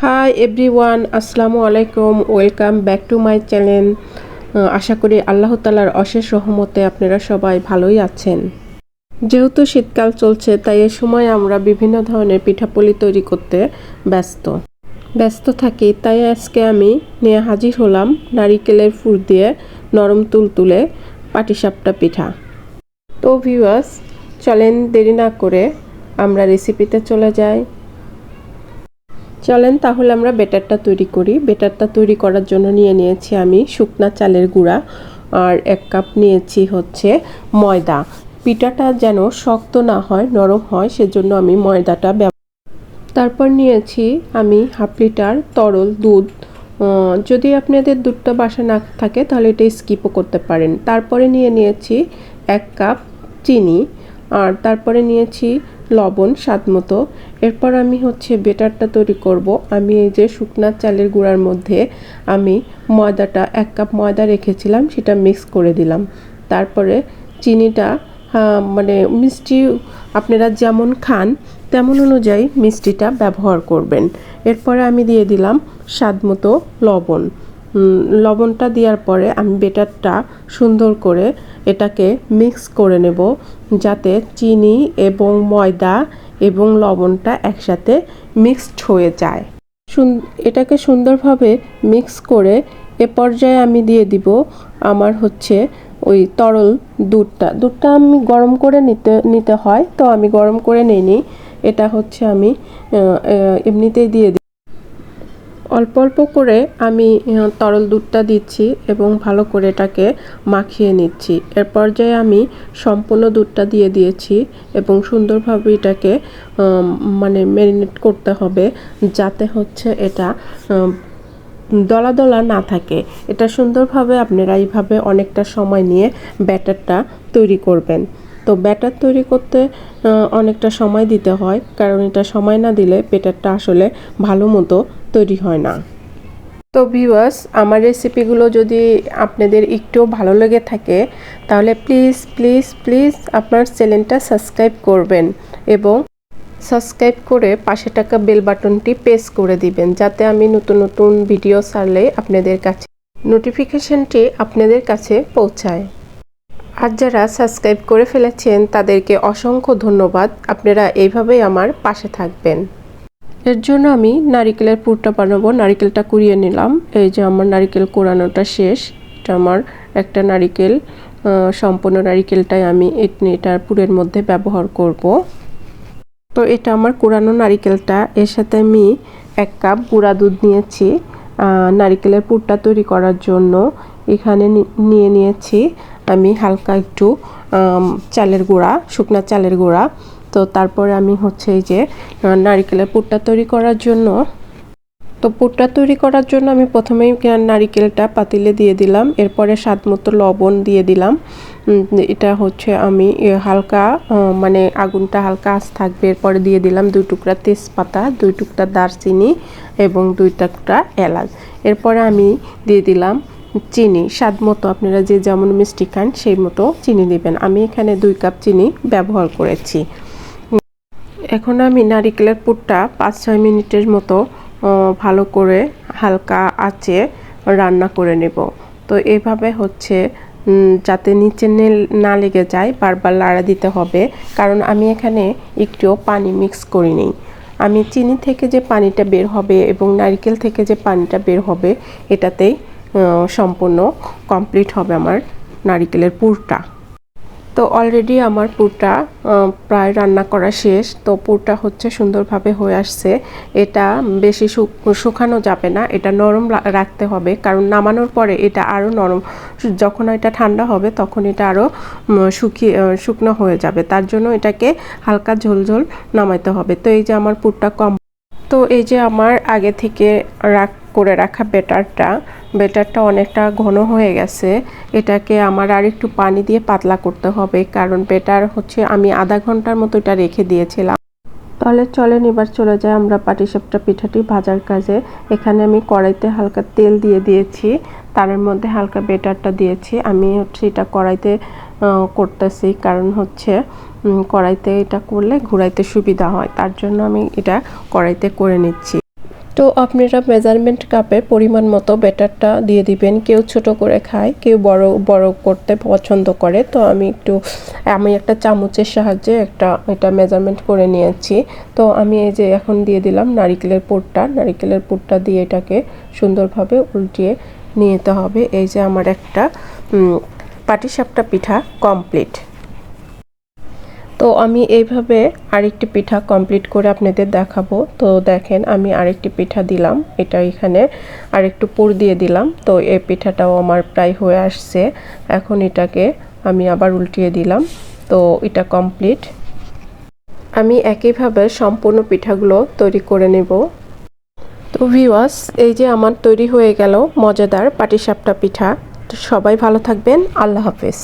High everyone, আসসালামু আলাইকুম। Welcome back to my channel. আশা করি আল্লাহ তাআলার অশেষ রহমতে আপনারা সবাই ভালোই আছেন। যেহেতু শীতকাল চলছে, তাই এ সময় আমরা বিভিন্ন ধরনের পিঠাপুলি তৈরি করতে ব্যস্ত থাকি। তাই আজকে আমি নিয়ে হাজির হলাম নারিকেলের পুর দিয়ে নরম তুলতুলে পাটিসাপটা পিঠা। তো ভিউয়ার্স, চলেন দেরি না করে আমরা রেসিপিতে চলে যাই। চলেন তাহলে আমরা ব্যাটারটা তৈরি করি। ব্যাটারটা তৈরি করার জন্য নিয়ে নিয়েছি আমি শুকনা চালের গুঁড়া, আর 1 কাপ নিয়েছি হচ্ছে ময়দা। পিঠাটা যেন শক্ত না হয়, নরম হয়, সেজন্য আমি ময়দাটা তারপর নিয়েছি আমি হাফ লিটার তরল দুধ। যদি আপনাদের দুধটা বাসা না থাকে তাহলে এটা স্কিপও করতে পারেন। তারপরে নিয়েছি 1 কাপ চিনি, আর তারপরে নিয়েছি লবণ স্বাদ মতো। এরপর আমি ব্যাটারটা তৈরি করব। আমি এই যে শুকনা চালের গুঁড়ার মধ্যে আমি ময়দাটা 1 কাপ ময়দা রেখেছিলাম, সেটা মিক্স করে দিলাম। তারপরে চিনিটা মানে মিষ্টি আপনারা যেমন খান তেমন অনুযায়ী মিষ্টিটা ব্যবহার করবেন। এরপরে আমি দিয়ে দিলাম স্বাদ মতো লবণ। লবণটা দেওয়ার পরে আমি ব্যাটারটা সুন্দর করে এটাকে মিক্স করে নেব, যাতে চিনি এবং ময়দা এবং লবণটা একসাথে মিক্সড হয়ে যায়। এটাকে সুন্দরভাবে মিক্স করে এ পর্যায়ে আমি দিয়ে দিব আমার ওই তরল দুধটা আমি গরম করে নিতে হয়, তো আমি গরম করে নিইনি। এটা আমি এমনিতেই দিয়ে দিই। অল্প অল্প করে আমি তরল দুধটা দিচ্ছি এবং ভালো করে এটাকে মাখিয়ে নিচ্ছি। এর পর্যায়ে আমি সম্পূর্ণ দুধটা দিয়ে দিয়েছি এবং সুন্দরভাবে এটাকে মানে ম্যারিনেট করতে হবে, যাতে এটা দলা দলা না থাকে। এটা সুন্দরভাবে আপনারা এইভাবে অনেকটা সময় নিয়ে ব্যাটারটা তৈরি করবেন। তো ব্যাটার তৈরি করতে অনেকটা সময় দিতে হয়, কারণ এটা সময় না দিলে ব্যাটারটা আসলে ভালো মতো তৈরি হয় না। তো ভিউয়ার্স, আমার রেসিপিগুলো যদি আপনাদের একটু ভালো লেগে থাকে তাহলে প্লিজ প্লিজ প্লিজ আপনার চ্যানেলটা সাবস্ক্রাইব করবেন এবং সাবস্ক্রাইব করে পাশে থাকা বেল বাটনটি প্রেস করে দিবেন, যাতে আমি নতুন নতুন ভিডিও ছাড়লে আপনাদের কাছে নোটিফিকেশনটি আপনাদের কাছে পৌঁছায়। আর যারা সাবস্ক্রাইব করে ফেলেছেন তাদেরকে অসংখ্য ধন্যবাদ। আপনারা এইভাবেই আমার পাশে থাকবেন। এর জন্য আমি নারিকেলের পুরটা বানাবো। নারিকেলটা কুড়িয়ে নিলাম। এই যে আমার নারিকেল কোরানোটা শেষ। এটা আমার একটা নারিকেল, সম্পূর্ণ নারিকেলটাই আমি এটার পুরের মধ্যে ব্যবহার করব। তো এটা আমার কোরানো নারিকেলটা। এর সাথে আমি 1 কাপ গুঁড়া দুধ নিয়েছি নারিকেলের পুরটা তৈরি করার জন্য। এখানে নিয়েছি আমি হালকা একটু চালের গুঁড়া, শুকনা চালের গুঁড়া। তো তারপরে আমি এই যে নারিকেলের পুরটা তৈরি করার জন্য আমি প্রথমেই নারিকেলটা পাতিলে দিয়ে দিলাম। এরপরে স্বাদ মতো লবণ দিয়ে দিলাম। এটা আমি হালকা মানে আগুনটা হালকা আঁচ থাকবে। এরপরে দিয়ে দিলাম 2 টুকরা তেজপাতা, 2 টুকরা দারচিনি এবং 2 টুকরা এলাচ। এরপরে আমি দিয়ে দিলাম চিনি স্বাদ মতো। আপনারা যে যেমন মিষ্টি খান সেই মতো চিনি দিবেন। আমি এখানে 2 কাপ চিনি ব্যবহার করেছি। এখন আমি নারিকেলের পুরটা 5-6 মিনিটের মতো ভালো করে হালকা আঁচে রান্না করে নেব। তো এইভাবে যাতে নিচে না লেগে যায়, বারবার লাড়া দিতে হবে, কারণ আমি এখানে একটুও পানি মিক্স করিনি। আমি চিনি থেকে যে পানিটা বের হবে এবং নারকেল থেকে যে পানিটা বের হবে, এটাতেই সম্পূর্ণ কমপ্লিট হবে আমার নারিকেলের পুরটা। তো অলরেডি আমার পুরটা প্রায় রান্না করা শেষ। তো পুরটা সুন্দরভাবে হয়ে আসছে। এটা বেশি শুকানো যাবে না, এটা নরম রাখতে হবে, কারণ নামানোর পরে এটা আরও নরম, যখন এটা ঠান্ডা হবে তখন এটা আরও শুকনো হয়ে যাবে। তার জন্য এটাকে হালকা ঝোলঝোল নামাইতে হবে। তো এই যে আমার পুরটা এই যে আমার আগে থেকে করে রাখা ব্যাটারটা অনেকটা ঘন হয়ে গেছে। এটাকে আমার আর একটু পানি দিয়ে পাতলা করতে হবে, কারণ ব্যাটার আমি আধা ঘন্টার মতো এটা রেখে দিয়েছিলাম। তাহলে চলেন এবার চলে যাই আমরা পাটিসাপটা পিঠাটি ভাজার কাজে। এখানে আমি কড়াইতে হালকা তেল দিয়ে দিয়েছি, তার মধ্যে হালকা ব্যাটারটা দিয়েছি। আমি এটা কড়াইতে করতেছি, কারণ কড়াইতে এটা করলে ঘুরাইতে সুবিধা হয়, তার জন্য আমি এটা কড়াইতে করে নিচ্ছি। তো আপনারা মেজারমেন্ট কাপের পরিমাণ মতো ব্যাটারটা দিয়ে দিবেন। কেউ ছোট করে খায়, কেউ বড় বড় করতে পছন্দ করে। তো আমি একটা চামচের সাহায্যে এটা মেজারমেন্ট করে নিয়েছি। তো আমি এই যে এখন দিয়ে দিলাম নারিকেলের পুরটা দিয়ে এটাকে সুন্দরভাবে উল্টিয়ে নিতে হবে। এই যে আমার একটা পাটিসাপটা পিঠা কমপ্লিট। তো আমি এইভাবে আরেকটি পিঠা কমপ্লিট করে আপনাদের দেখাবো। তো দেখেন আমি আরেকটি পিঠা দিলাম, এটা এখানে আরেকটু পুর দিয়ে দিলাম। তো এই পিঠাটাও আমার প্রায় হয়ে আসছে। এখন এটাকে আমি আবার উল্টিয়ে দিলাম। তো এটা কমপ্লিট। আমি একইভাবে সম্পূর্ণ পিঠাগুলো তৈরি করে নেব। তো ভিউয়ার্স, এই যে আমার তৈরি হয়ে গেল মজাদার পাটিসাপটা পিঠা। তো সবাই ভালো থাকবেন। আল্লাহ হাফেজ।